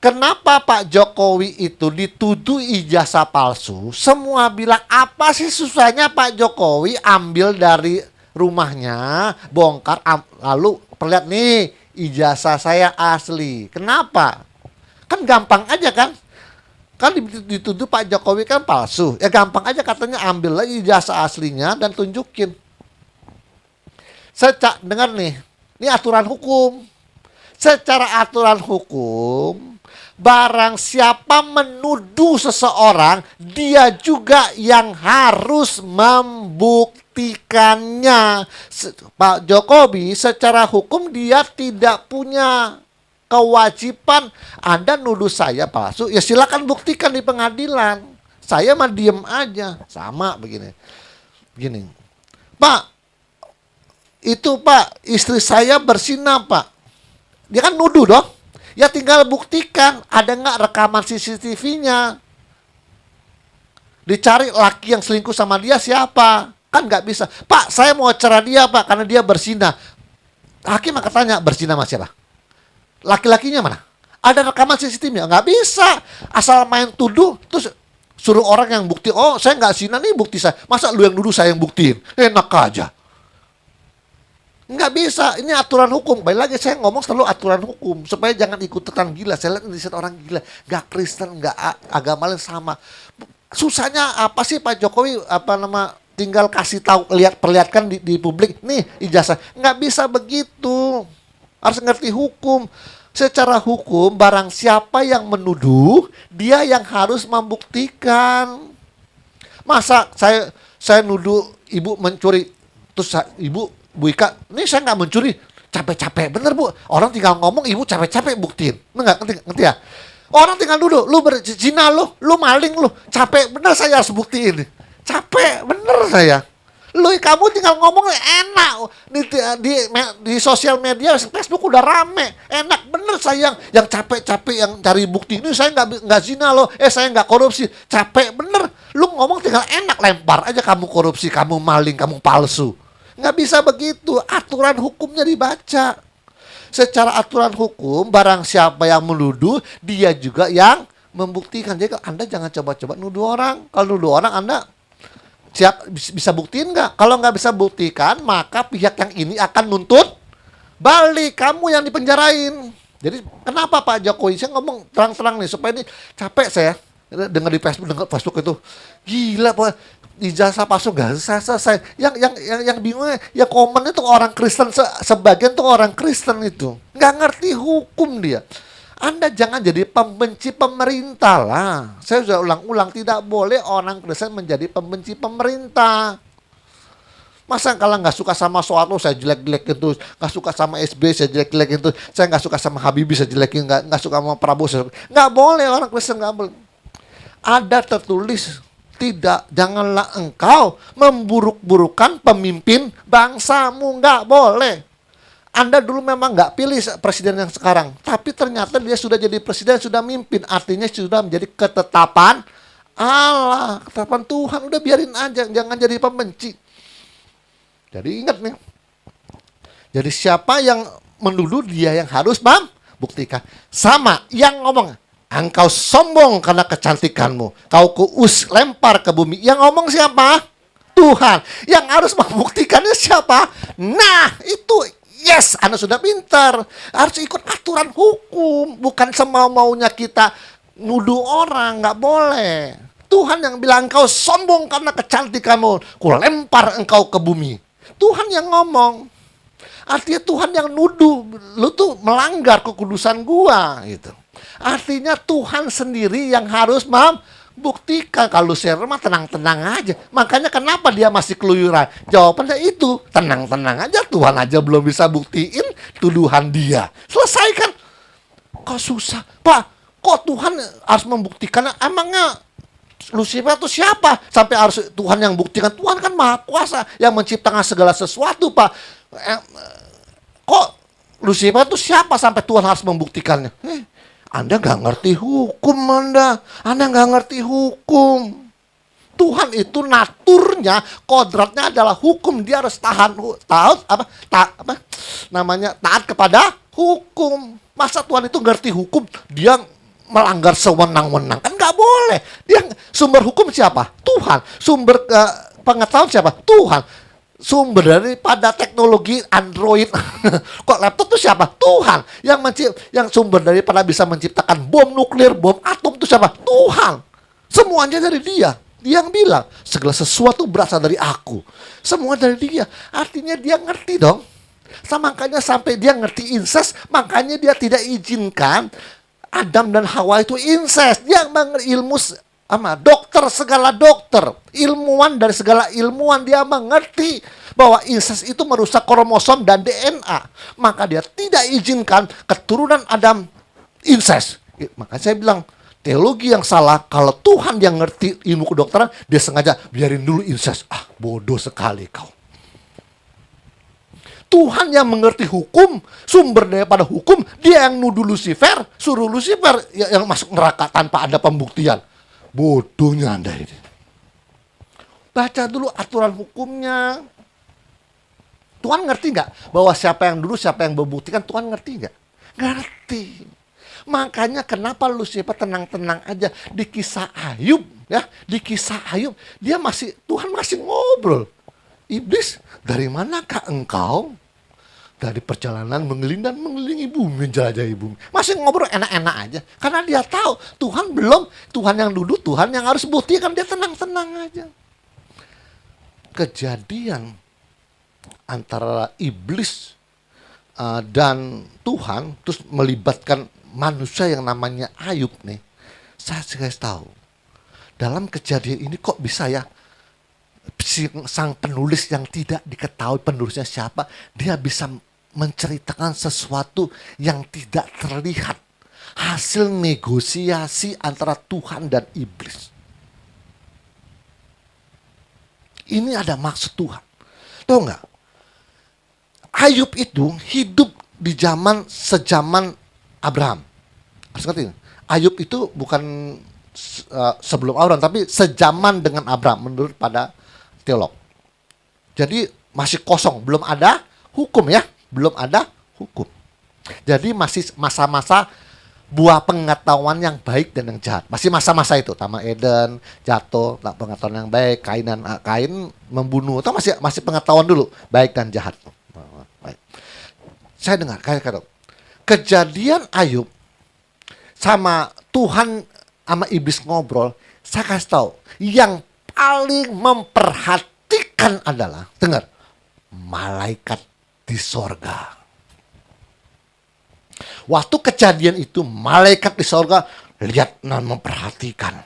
Speaker 1: Kenapa Pak Jokowi itu dituduh ijazah palsu? Semua bilang, apa sih susahnya Pak Jokowi ambil dari rumahnya, bongkar, lalu perlihat nih, ijazah saya asli. Kenapa? Kan gampang aja kan? Kan dituduh Pak Jokowi kan palsu. Ya gampang aja katanya, ambil lagi ijazah aslinya dan tunjukin. Dengar nih, ini aturan hukum. Secara aturan hukum, barang siapa menuduh seseorang, dia juga yang harus membuktikannya. Pak Jokowi secara hukum dia tidak punya kewajiban. Anda nuduh saya palsu, ya silakan buktikan di pengadilan. Saya mah diem aja. Sama begini. Begini. Pak, itu Pak, istri saya bersinah Pak. Dia kan nuduh dong. Ya tinggal buktikan, ada nggak rekaman CCTV-nya. Dicari laki yang selingkuh sama dia siapa. Kan nggak bisa. Pak, saya mau cerai dia Pak, karena dia bersinah. Hakim akan tanya, bersinah sama siapa? Laki-lakinya mana? Ada rekaman CCTV-nya? Nggak bisa. Asal main tuduh, terus suruh orang yang bukti. Oh, saya nggak zina nih, bukti saya. Masa lu yang nuduh, saya yang buktiin? Enak aja. Nggak bisa, ini aturan hukum. Baik lagi saya ngomong selalu aturan hukum supaya jangan ikutan gila. Saya lihat Indonesia orang gila, nggak Kristen, nggak agama lain sama. Susahnya apa sih Pak Jokowi tinggal kasih tahu, perlihatkan di publik nih ijazah. Nggak bisa begitu. Harus ngerti hukum. Secara hukum barang siapa yang menuduh, dia yang harus membuktikan. Masa saya nuduh ibu mencuri, terus ibu Bu Ika, ini saya nggak mencuri, capek-capek bener Bu. Orang tinggal ngomong, ibu capek-capek buktiin. Ngerti ya? Orang tinggal duduk, lu berzina lu maling lu, capek bener saya harus buktiin. Capek bener saya. Kamu tinggal ngomong enak di sosial media, Facebook udah rame, enak bener saya yang capek-capek yang cari bukti. Ini saya nggak zina loh, saya nggak korupsi, capek bener. Lu ngomong tinggal enak, lempar aja kamu korupsi, kamu maling, kamu palsu. Nggak bisa begitu, aturan hukumnya dibaca. Secara aturan hukum, barang siapa yang menuduh, dia juga yang membuktikan. Jadi Anda jangan coba-coba nuduh orang. Kalau nuduh orang, Anda bisa buktiin nggak? Kalau nggak bisa buktikan, maka pihak yang ini akan nuntut balik. Kamu yang dipenjarain. Jadi kenapa Pak Jokowi? Saya ngomong terang-terang nih, supaya ini capek saya. Dengar di Facebook itu. Gila Pak. Ijazah palsu gak selesai. Yang bingungnya ya komen itu orang Kristen, sebagian tuh orang Kristen itu nggak ngerti hukum dia. Anda jangan jadi pembenci pemerintah lah. Saya sudah ulang-ulang, tidak boleh orang Kristen menjadi pembenci pemerintah. Masa kalau nggak suka sama Soeharto saya jelek-jelekin terus, nggak suka sama SBY saya jelek-jelekin terus, saya nggak suka sama Habibie saya jelekin, nggak suka sama Prabowo nggak boleh. Orang Kristen nggak boleh. Ada tertulis, tidak, janganlah engkau memburuk-burukan pemimpin bangsamu, nggak boleh. Anda dulu memang nggak pilih presiden yang sekarang, tapi ternyata dia sudah jadi presiden, sudah mimpin, artinya sudah menjadi ketetapan Allah, ketetapan Tuhan. Udah biarin aja, jangan jadi pembenci. Jadi ingat nih, jadi siapa yang menuduh, dia yang harus membuktikan. Sama yang ngomong, engkau sombong karena kecantikanmu, kau lempar ke bumi. Yang ngomong siapa? Tuhan. Yang harus membuktikannya siapa? Nah itu, yes, Anda sudah pintar. Harus ikut aturan hukum, bukan semau-maunya kita nuduh orang. Nggak boleh. Tuhan yang bilang engkau sombong karena kecantikanmu, ku lempar engkau ke bumi. Tuhan yang ngomong. Artinya Tuhan yang nuduh, lu tuh melanggar kekudusan gua gitu. Artinya Tuhan sendiri yang harus membuktikan. Kalau share mah tenang-tenang aja. Makanya kenapa dia masih keluyuran? Jawabannya itu, tenang-tenang aja. Tuhan aja belum bisa buktiin tuduhan dia. Selesaikan. Kok susah? Pak, kok Tuhan harus membuktikan? Emangnya Lucifer itu siapa? Sampai harus Tuhan yang buktikan. Tuhan kan maha kuasa yang menciptakan segala sesuatu, Pak. Kok Lucifer itu siapa sampai Tuhan harus membuktikannya? Anda nggak ngerti hukum, Anda nggak ngerti hukum. Tuhan itu naturnya, kodratnya adalah hukum. Dia harus taat kepada hukum. Masa Tuhan itu ngerti hukum, dia melanggar sewenang-wenang? Kan nggak boleh. Dia sumber hukum siapa? Tuhan. Sumber pengetahuan siapa? Tuhan. Sumber daripada teknologi Android kok laptop itu siapa? Tuhan. Yang sumber daripada bisa menciptakan bom nuklir, bom atom itu siapa? Tuhan. Semuanya dari Dia. Dia yang bilang, segala sesuatu berasal dari aku. Semua dari Dia. Artinya Dia ngerti dong. Makanya sampai Dia ngerti incest, makanya Dia tidak izinkan Adam dan Hawa itu incest. Dia mengerti ilmu dokter, segala dokter, ilmuwan dari segala ilmuwan, dia mengerti bahwa incest itu merusak kromosom dan DNA. Maka Dia tidak izinkan keturunan Adam incest. Makanya saya bilang, teologi yang salah. Kalau Tuhan yang ngerti ilmu kedokteran, Dia sengaja biarin dulu incest. Bodoh sekali kau. Tuhan yang mengerti hukum, sumber daripada hukum, Dia yang nuduh Lucifer, suruh Lucifer yang masuk neraka tanpa ada pembuktian. Bodohnya Anda ini. Baca dulu aturan hukumnya. Tuhan ngerti nggak bahwa siapa yang dulu, siapa yang membuktikan? Tuhan ngerti nggak? Ngerti. Makanya kenapa Lucifer tenang-tenang aja di kisah Ayub, ya, di kisah Ayub Tuhan masih ngobrol. Iblis, dari manakah engkau? Dari perjalanan mengelilingi bumi, menjelajahi bumi. Masih ngobrol enak-enak aja. Karena dia tahu Tuhan belum, Tuhan yang dulu, Tuhan yang harus buktikan. Dia tenang-tenang aja. Kejadian antara iblis dan Tuhan, terus melibatkan manusia yang namanya Ayub nih. Saya kasih tahu, dalam kejadian ini kok bisa ya, sang penulis yang tidak diketahui penulisnya siapa, dia bisa menceritakan sesuatu yang tidak terlihat. Hasil negosiasi antara Tuhan dan iblis. Ini ada maksud Tuhan. Tahu nggak? Ayub itu hidup di sejaman Abraham. Harus ngerti, Ayub itu bukan sebelum Abraham, tapi sejaman dengan Abraham menurut pada teolog. Jadi masih kosong, belum ada hukum ya, belum ada hukum. Jadi masih masa-masa buah pengetahuan yang baik dan yang jahat. Masih masa-masa itu, Taman Eden, jatuh, pengetahuan yang baik, Kain membunuh, itu masih pengetahuan dulu, baik dan jahat. Baik. Saya dengar kejadian Ayub sama Tuhan sama iblis ngobrol, saya kasih tahu, yang paling memperhatikan adalah, dengar, malaikat di sorga. Waktu kejadian itu, malaikat di sorga lihat dan memperhatikan.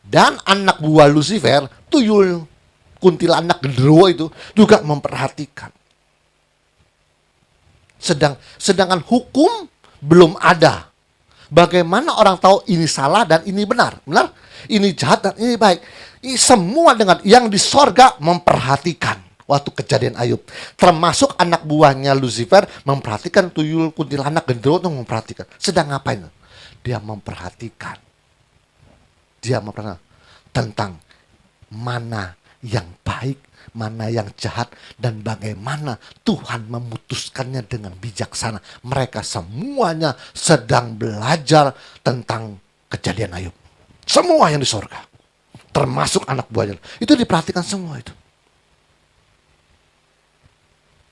Speaker 1: Dan anak buah Lucifer, tuyul, kuntilanak genderuwo itu juga memperhatikan. Sedangkan hukum belum ada. Bagaimana orang tahu ini salah dan ini benar? Benar? Ini jahat dan ini baik. Semua dengan yang di sorga memperhatikan. Waktu kejadian Ayub, termasuk anak buahnya Lucifer memperhatikan, tuyul, kuntilanak, genderuwo itu memperhatikan. Sedang ngapain? Dia memperhatikan tentang mana yang baik, mana yang jahat, dan bagaimana Tuhan memutuskannya dengan bijaksana. Mereka semuanya sedang belajar tentang kejadian Ayub. Semua yang di sorga, termasuk anak buahnya, itu diperhatikan semua itu.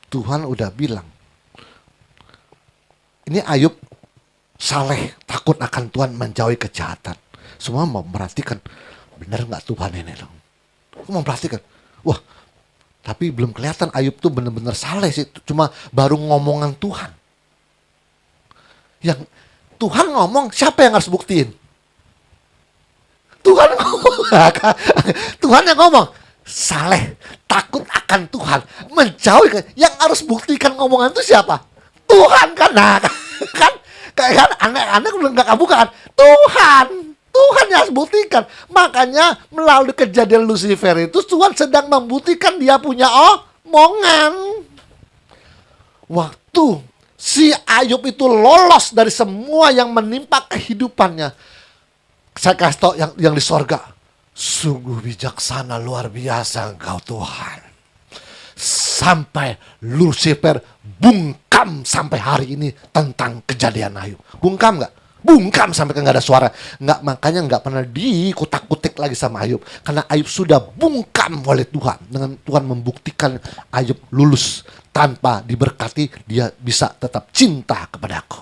Speaker 1: Tuhan udah bilang, ini Ayub saleh, takut akan Tuhan, menjauhi kejahatan. Semua memperhatikan, benar nggak Tuhan ini dong? Memperhatikan, wah, tapi belum kelihatan Ayub tuh benar-benar saleh sih, cuma baru ngomongan Tuhan. Yang Tuhan ngomong, siapa yang harus buktiin? Tuhan ngomong, Tuhan yang ngomong, saleh, takut akan Tuhan, menjauhi. Yang harus buktikan ngomongan itu siapa? Tuhan kan. Nah, kan aneh udah nggak bukan Tuhan yang harus buktikan. Makanya melalui kejadian Lucifer itu Tuhan sedang membuktikan dia punya omongan. Waktu Si Ayub itu lolos dari semua yang menimpa kehidupannya. Saya kasih tahu yang di sorga. Sungguh bijaksana luar biasa Engkau Tuhan. Sampai Lucifer bungkam sampai hari ini tentang kejadian Ayub. Bungkam nggak? Bungkam sampai nggak ada suara. Nggak, makanya nggak pernah dikutak-kutik lagi sama Ayub. Karena Ayub sudah bungkam oleh Tuhan. Dengan Tuhan membuktikan Ayub lulus. Tanpa diberkati, dia bisa tetap cinta kepadaku.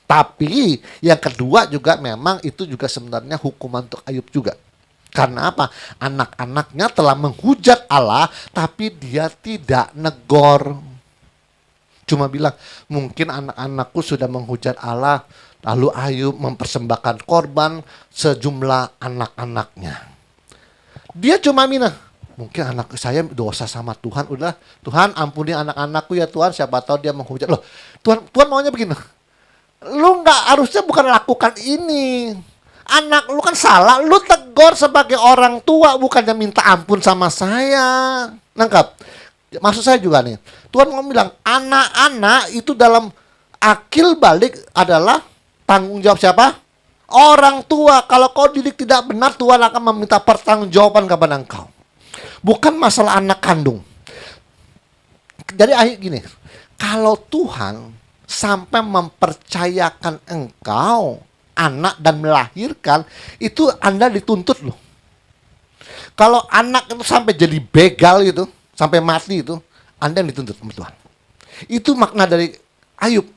Speaker 1: Tapi yang kedua juga memang itu juga sebenarnya hukuman untuk Ayub juga. Karena apa? Anak-anaknya telah menghujat Allah, tapi dia tidak negor. Cuma bilang, mungkin anak-anakku sudah menghujat Allah, lalu Ayub mempersembahkan korban sejumlah anak-anaknya. Dia cuma bilang, mungkin anak saya dosa sama Tuhan, udah Tuhan ampuni anak-anakku ya Tuhan, siapa tahu dia menghujat. Loh, Tuhan maunya begini. Lu nggak harusnya bukan lakukan ini. Anak lu kan salah, lu tegur sebagai orang tua, bukannya minta ampun sama saya. Nangkap? Maksud saya juga nih, Tuhan mau bilang, anak-anak itu dalam akil balik adalah tanggung jawab siapa? Orang tua. Kalau kau didik tidak benar, Tuhan akan meminta pertanggungjawaban kepada engkau. Bukan masalah anak kandung. Jadi gini, kalau Tuhan sampai mempercayakan engkau anak dan melahirkan, itu Anda dituntut loh. Kalau anak itu sampai jadi begal gitu, sampai mati itu, Anda yang dituntut sama Tuhan. Itu makna dari Ayub.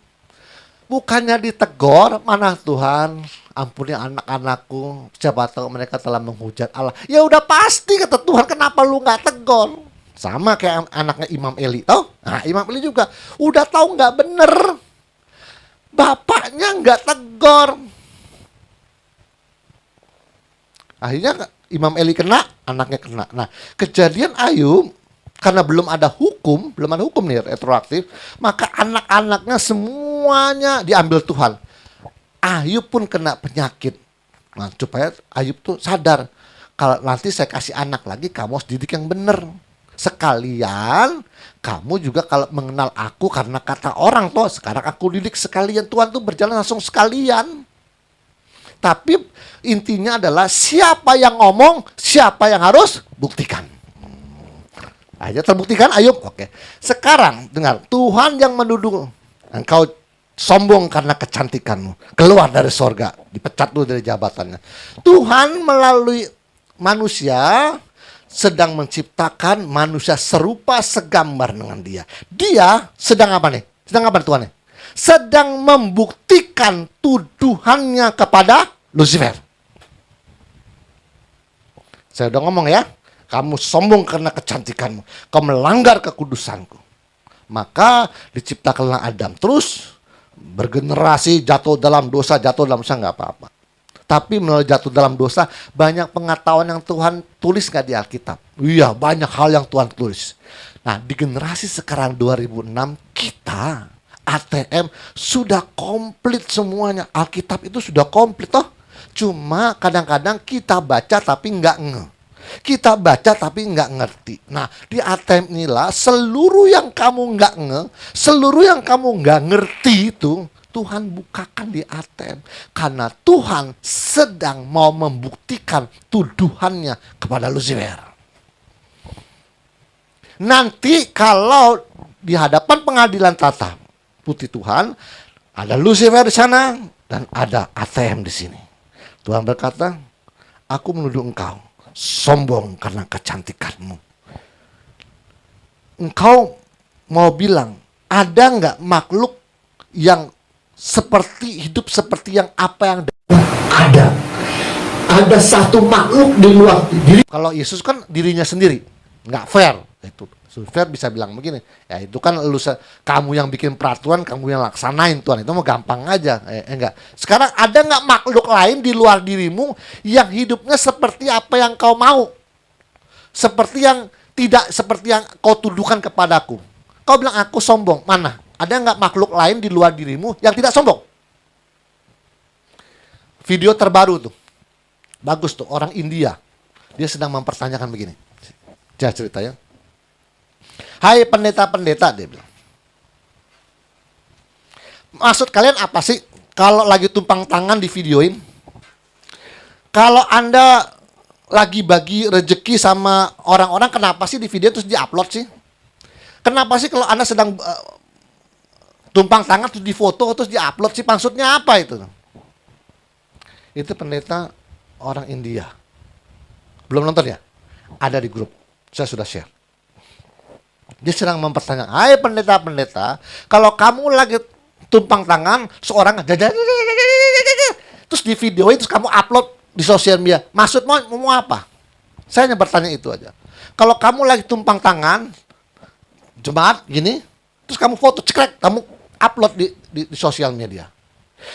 Speaker 1: Bukannya ditegur, mana Tuhan, ampuni anak-anakku, siapa tahu mereka telah menghujat Allah. Ya udah pasti kata Tuhan, kenapa lu nggak tegur? Sama kayak anaknya Imam Eli, tahu? Nah, Imam Eli juga udah tahu nggak bener, bapaknya nggak tegur. Akhirnya Imam Eli kena, anaknya kena. Nah, kejadian Ayub karena belum ada hukum nih retroaktif, maka anak-anaknya semuanya diambil Tuhan. Ayub pun kena penyakit. Nah, supaya Ayub tuh sadar, kalau nanti saya kasih anak lagi, kamu harus didik yang benar. Sekalian kamu juga kalau mengenal aku karena kata orang tuh, sekarang aku didik sekalian. Tuhan tuh berjalan langsung sekalian. Tapi intinya adalah siapa yang ngomong, siapa yang harus buktikan. Aja terbuktikan Ayub. Oke. Sekarang dengar, Tuhan yang menuduh engkau sombong karena kecantikanmu, keluar dari sorga, dipecat dulu dari jabatannya. Tuhan melalui manusia sedang menciptakan manusia serupa segambar dengan dia. Dia sedang apa nih? Sedang apa Tuhan nih? Sedang membuktikan tuduhannya kepada Lucifer. Saya udah ngomong ya, kamu sombong karena kecantikanmu, kau melanggar kekudusanku. Maka diciptakanlah Adam, terus bergenerasi jatuh dalam dosa, nggak apa-apa. Tapi melalui jatuh dalam dosa, banyak pengetahuan yang Tuhan tulis nggak di Alkitab? Iya, banyak hal yang Tuhan tulis. Nah, di generasi sekarang 2006, kita ATM sudah komplit semuanya. Alkitab itu sudah komplit toh. Cuma kadang-kadang kita baca tapi nggak nge. Kita baca tapi nggak ngerti. Nah, di ATM inilah seluruh yang kamu nggak nge, seluruh yang kamu nggak ngerti itu Tuhan bukakan di ATM. Karena Tuhan sedang mau membuktikan tuduhannya kepada Lucifer. Nanti kalau di hadapan pengadilan tata putih Tuhan, ada Lucifer di sana dan ada ATM di sini. Tuhan berkata, aku menuduh engkau sombong karena kecantikanmu. Engkau mau bilang, ada nggak makhluk yang hidup seperti yang apa yang ada? Ada satu makhluk di luar diri. Kalau Yesus kan dirinya sendiri, nggak fair. Itu fair bisa bilang begini, ya itu kan kamu yang bikin peraturan, kamu yang laksanain Tuhan, itu mau gampang aja. Enggak. Sekarang ada nggak makhluk lain di luar dirimu yang hidupnya seperti apa yang kau mau, seperti yang tidak seperti yang kau tuduhkan kepadaku. Kau bilang aku sombong, mana? Ada nggak makhluk lain di luar dirimu yang tidak sombong? Video terbaru tuh, bagus tuh, orang India, dia sedang mempertanyakan begini. Ceritanya, hai pendeta-pendeta, dia bilang, Maksud kalian apa sih kalau lagi tumpang tangan di videoin? Kalau Anda lagi bagi rezeki sama orang-orang, kenapa sih di video terus di-upload sih? Kenapa sih kalau Anda sedang tumpang tangan terus difoto terus di-upload sih? Maksudnya apa itu? Itu pendeta orang India. Belum nonton ya? Ada di grup. Saya sudah share. Dia sedang mempertanyakan, "Hai pendeta-pendeta, kalau kamu lagi tumpang tangan seorang terus di videoin terus kamu upload di sosial media, maksud mau apa?" Saya hanya bertanya itu aja. Kalau kamu lagi tumpang tangan jemaat gini, terus kamu foto cekrek, kamu upload di sosial media.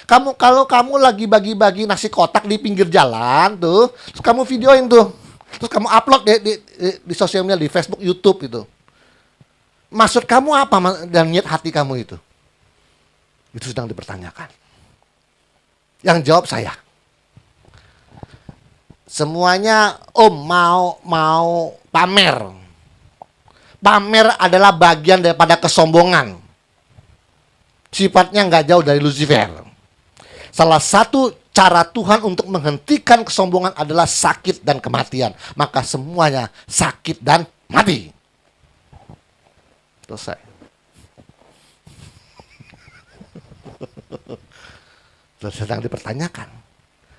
Speaker 1: Kalau kamu lagi bagi-bagi nasi kotak di pinggir jalan tuh, terus kamu videoin tuh, terus kamu upload di sosial media, di Facebook, YouTube itu. Maksud kamu apa dan niat hati kamu itu? Itu sedang dipertanyakan. Yang jawab saya. Semuanya mau pamer. Pamer adalah bagian daripada kesombongan. Sifatnya nggak jauh dari Lucifer. Salah satu cara Tuhan untuk menghentikan kesombongan adalah sakit dan kematian. Maka semuanya sakit dan mati. Selesai. Sedang dipertanyakan.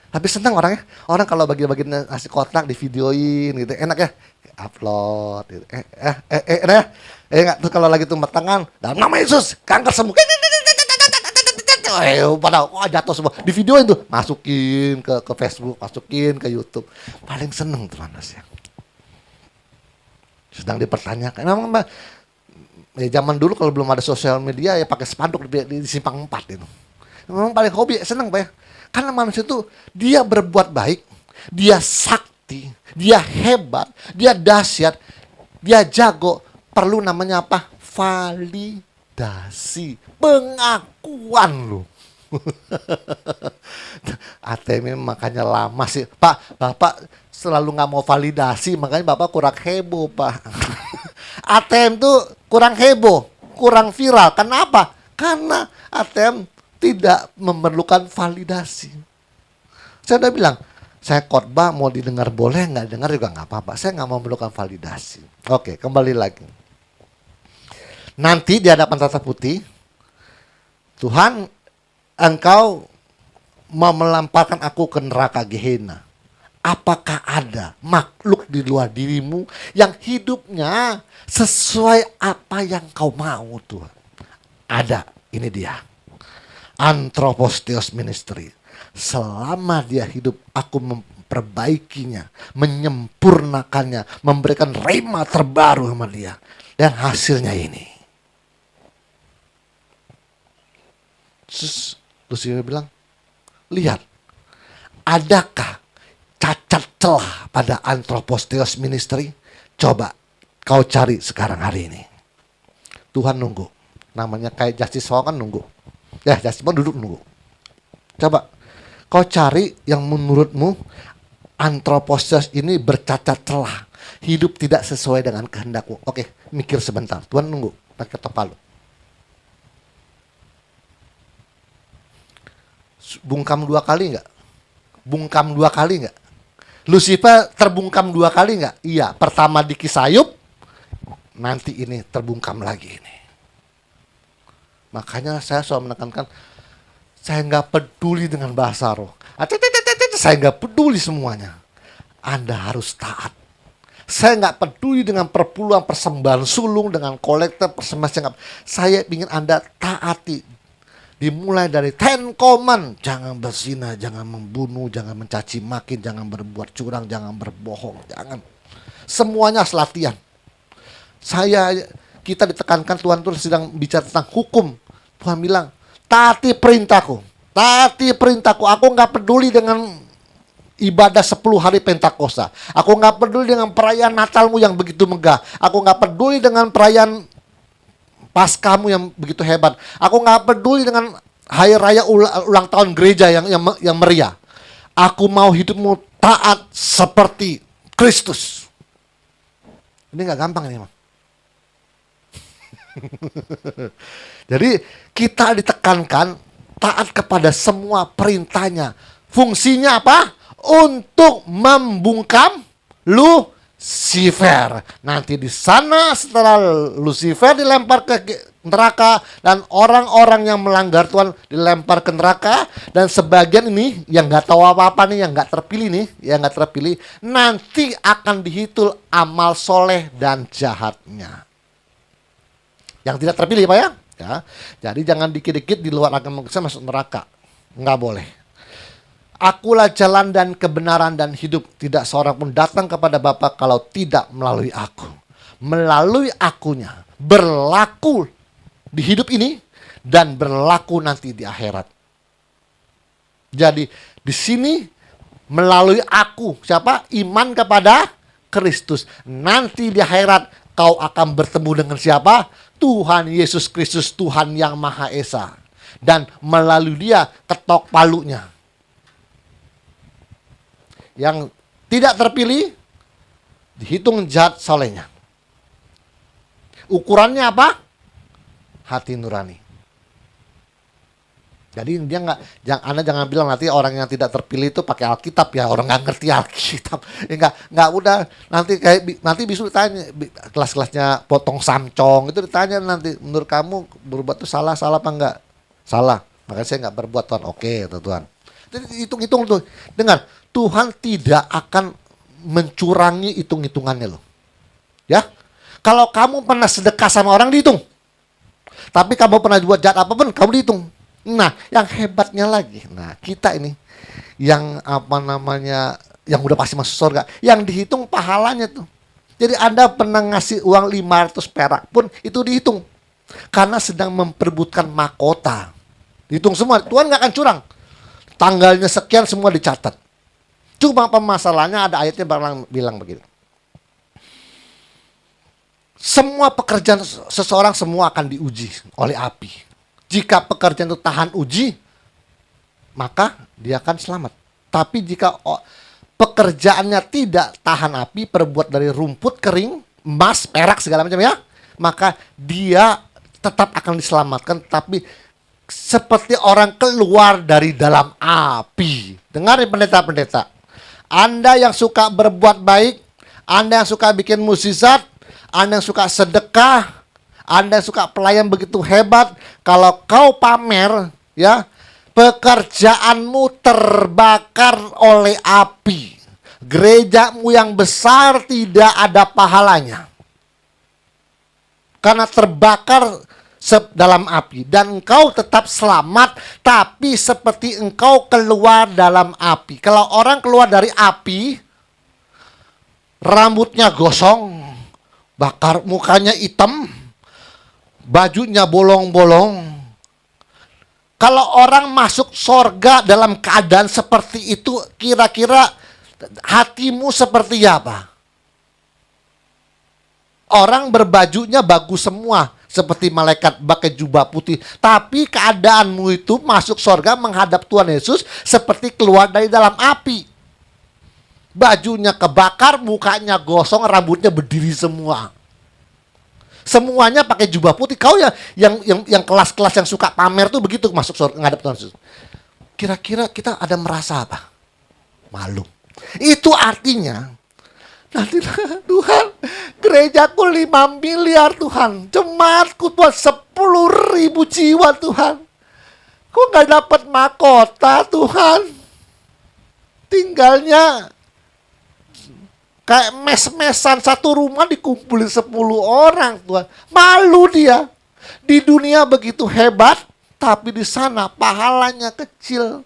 Speaker 1: Tapi senang orangnya. Orang kalau bagi-bagi nasi kotak di videoin gitu, enak ya, upload gitu. Enak ya. Terus kalau lagi tumpang tangan, dalam nama Yesus, kanker sembuh. Pada jatuh semua. Di videoin tuh, masukin ke Facebook, masukin ke YouTube. Paling seneng tuh manusia. Sedang dipertanyakan. Memang zaman dulu kalau belum ada sosial media ya pakai spanduk di simpang 4 itu. Memang paling hobi, seneng Pak ya. Karena manusia itu dia berbuat baik, dia sakti, dia hebat, dia dahsyat, dia jago. Perlu namanya apa? Validasi, pengakuan loh. ATM makanya lama sih. Pak, Bapak selalu nggak mau validasi, makanya Bapak kurang heboh Pak. ATM tuh kurang heboh, kurang viral. Kenapa? Karena ATM tidak memerlukan validasi. Saya udah bilang, saya khotbah mau didengar boleh, nggak dengar juga nggak apa-apa. Saya nggak memerlukan validasi. Oke, kembali lagi. Nanti di hadapan tata putih, Tuhan, Engkau mau melemparkan aku ke neraka Gehenna. Apakah ada makhluk di luar dirimu yang hidupnya sesuai apa yang kau mau Tuhan? Ada, ini dia. Anthropos Theos Ministry. Selama dia hidup, aku memperbaikinya, menyempurnakannya, memberikan rema terbaru sama dia. Dan hasilnya ini. Terus Lucifer bilang, lihat, adakah cacat celah pada Anthropos Theos Ministry? Coba kau cari sekarang hari ini. Tuhan nunggu. Namanya kayak Justice Hall kan nunggu. Ya, Justice Hall duduk nunggu. Coba kau cari yang menurutmu Anthropos Theos ini bercacat celah. Hidup tidak sesuai dengan kehendakmu. Oke, mikir sebentar. Tuhan nunggu pakai ketok palu. Bungkam 2 kali enggak? Bungkam 2 kali enggak? Lucifer terbungkam 2 kali enggak? Iya, pertama di Kisayub, nanti ini terbungkam lagi ini. Makanya saya selalu menekankan, saya nggak peduli dengan bahasa roh. Saya nggak peduli semuanya. Anda harus taat. Saya nggak peduli dengan perpuluhan, persembahan sulung, dengan kolektor, persembahan. Saya ingin Anda taati. Dimulai dari Ten Command. Jangan berzina, jangan membunuh, jangan mencaci maki, jangan berbuat curang, jangan berbohong. Jangan. Semuanya harus latihan. Kita ditekankan, Tuhan tuh sedang bicara tentang hukum. Tuhan bilang, taati perintahku. Taati perintahku. Aku nggak peduli dengan ibadah 10 hari Pentakosta. Aku nggak peduli dengan perayaan Natalmu yang begitu megah. Aku nggak peduli dengan perayaan Paskahmu yang begitu hebat. Aku nggak peduli dengan hari raya ulang tahun gereja yang meriah. Aku mau hidupmu taat seperti Kristus. Ini nggak gampang ini, Mas. Jadi kita ditekankan taat kepada semua perintahnya. Fungsinya apa? Untuk membungkam Lucifer. Nanti di sana setelah Lucifer dilempar ke neraka dan orang-orang yang melanggar Tuhan dilempar ke neraka, dan sebagian ini yang nggak tahu apa-apa nih, yang nggak terpilih nih, yang nggak terpilih nanti akan dihitung amal soleh dan jahatnya. Yang tidak terpilih Pak ya. Jadi jangan dikit-dikit di luar agama Kristen masuk neraka. Nggak boleh. Akulah jalan dan kebenaran dan hidup. Tidak seorang pun datang kepada Bapa kalau tidak melalui aku. Melalui akunya berlaku di hidup ini dan berlaku nanti di akhirat. Jadi di sini melalui aku. Siapa? Iman kepada Kristus. Nanti di akhirat kau akan bertemu dengan siapa? Tuhan Yesus Kristus, Tuhan yang Maha Esa. Dan melalui dia ketok palunya. Yang tidak terpilih dihitung jahat solehnya. Ukurannya apa? Hati nurani. Jadi dia Anda jangan bilang nanti orang yang tidak terpilih itu pakai Alkitab ya, orang nggak ngerti Alkitab. Nggak udah nanti bisa ditanya kelas-kelasnya potong samcong itu ditanya nanti, menurut kamu berbuat itu salah apa enggak? Salah. Makanya saya nggak berbuat Tuhan. Oke, Tuhan. Jadi hitung-hitung tuh. Dengar, Tuhan tidak akan mencurangi hitung-hitungannya loh. Ya. Kalau kamu pernah sedekah sama orang dihitung. Tapi kamu pernah buat jahat apapun kamu dihitung. Nah, yang hebatnya lagi. Nah, kita ini yang yang udah pasti masuk surga, yang dihitung pahalanya tuh. Jadi Anda pernah ngasih uang 500 perak pun itu dihitung. Karena sedang memperebutkan mahkota. Dihitung semua, Tuhan nggak akan curang. Tanggalnya sekian semua dicatat. Cuma permasalahannya ada ayatnya bilang begini. Semua pekerjaan seseorang semua akan diuji oleh api. Jika pekerjaan itu tahan uji, maka dia akan selamat. Tapi jika pekerjaannya tidak tahan api, terbuat dari rumput kering, emas, perak, segala macam ya, maka dia tetap akan diselamatkan. Tapi seperti orang keluar dari dalam api. Dengar pendeta-pendeta. Anda yang suka berbuat baik, Anda yang suka bikin mukjizat, Anda yang suka sedekah, Anda yang suka pelayan begitu hebat, kalau kau pamer, ya, pekerjaanmu terbakar oleh api. Gerejamu yang besar tidak ada pahalanya. Karena terbakar dalam api. Dan engkau tetap selamat, tapi seperti engkau keluar dalam api. Kalau orang keluar dari api, rambutnya gosong, bakar, mukanya hitam, bajunya bolong-bolong. Kalau orang masuk sorga dalam keadaan seperti itu, kira-kira hatimu seperti apa? Orang berbajunya bagus semua, seperti malaikat pakai jubah putih. Tapi keadaanmu itu masuk sorga menghadap Tuhan Yesus seperti keluar dari dalam api. Bajunya kebakar, mukanya gosong, rambutnya berdiri semua. Semuanya pakai jubah putih. Kau yang kelas-kelas yang suka pamer tuh begitu masuk surga ngadep Tuhan Yesus. Kira-kira kita ada merasa apa? Malu. Itu artinya nanti Tuhan, gerejaku 5 miliar Tuhan, jemaatku Tuhan 10.000 jiwa Tuhan. Kok nggak dapat mahkota Tuhan? Tinggalnya kayak mes-mesan, satu rumah dikumpulin 10 orang Tuhan. Malu dia. Di dunia begitu hebat, tapi di sana pahalanya kecil.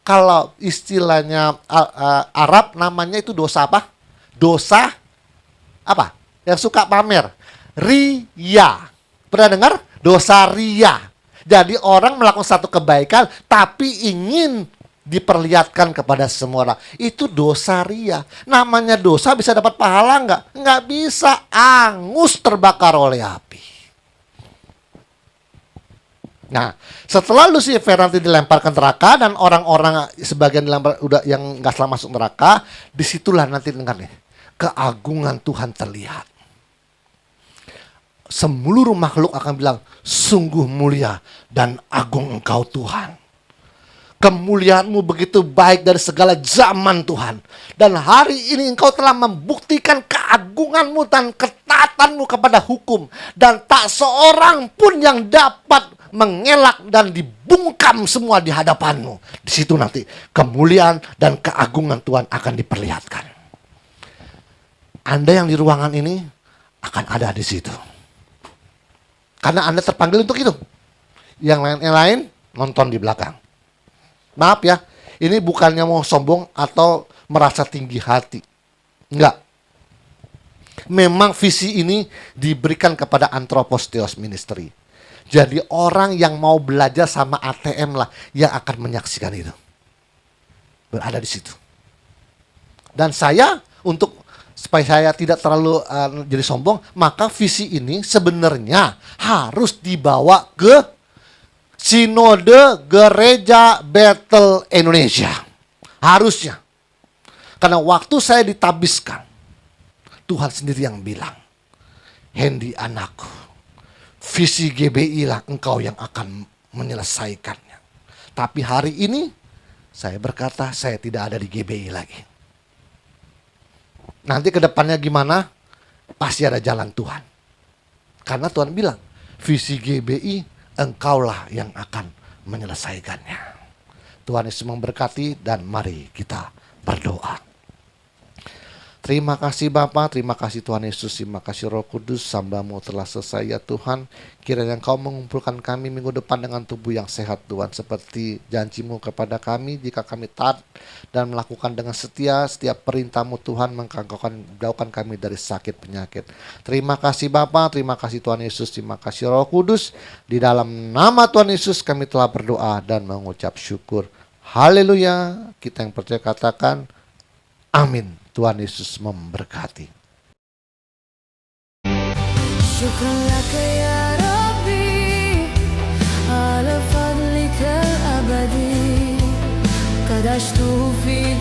Speaker 1: Kalau istilahnya Arab namanya itu dosa apa? Dosa apa? Yang suka pamer. Riya. Pernah dengar? Dosa riya. Jadi orang melakukan satu kebaikan tapi ingin diperlihatkan kepada semua orang. Itu dosa riya. Namanya dosa bisa dapat pahala enggak? Enggak bisa. Angus terbakar oleh api. Nah, setelah Lucifer nanti dilemparkan neraka dan orang-orang sebagian dilempar udah yang enggak selamat masuk neraka, disitulah nanti dengar nih, keagungan Tuhan terlihat. seluruh makhluk akan bilang, sungguh mulia dan agung Engkau Tuhan. Kemuliaan-Mu begitu baik dari segala zaman Tuhan. Dan hari ini Engkau telah membuktikan keagungan-Mu dan ketaatan-Mu kepada hukum. Dan tak seorang pun yang dapat mengelak dan dibungkam semua di hadapan-Mu. Di situ nanti kemuliaan dan keagungan Tuhan akan diperlihatkan. Anda yang di ruangan ini akan ada di situ. Karena Anda terpanggil untuk itu. Yang lain nonton di belakang. Maaf ya, ini bukannya mau sombong atau merasa tinggi hati. Enggak. Memang visi ini diberikan kepada Anthropos Theos Ministry. Jadi orang yang mau belajar sama ATM lah yang akan menyaksikan itu. Berada di situ. Dan saya supaya saya tidak terlalu jadi sombong, maka visi ini sebenarnya harus dibawa ke Sinode Gereja Bethel Indonesia. Harusnya. Karena waktu saya ditabiskan, Tuhan sendiri yang bilang, Hendy anakku, visi GBI lah engkau yang akan menyelesaikannya. Tapi hari ini, saya berkata saya tidak ada di GBI lagi. Nanti ke depannya gimana? Pasti ada jalan Tuhan. Karena Tuhan bilang, visi GBI engkaulah yang akan menyelesaikannya. Tuhan Yesus memberkati dan mari kita berdoa. Terima kasih Bapa, terima kasih Tuhan Yesus, terima kasih Roh Kudus, hamba-Mu telah selesai ya Tuhan. Kiranya Engkau mengumpulkan kami minggu depan dengan tubuh yang sehat Tuhan. Seperti janji-Mu kepada kami, jika kami taat dan melakukan dengan setia setiap perintah-Mu Tuhan, maka Engkau akan jauhkan kami dari sakit penyakit. Terima kasih Bapa, terima kasih Tuhan Yesus, terima kasih Roh Kudus. Di dalam nama Tuhan Yesus kami telah berdoa dan mengucap syukur. Haleluya. Kita yang percaya katakan amin. Tuhan Yesus memberkati.
Speaker 2: Syukran laka ya Rabbi ala fadlika al-abadi qad ashtu fi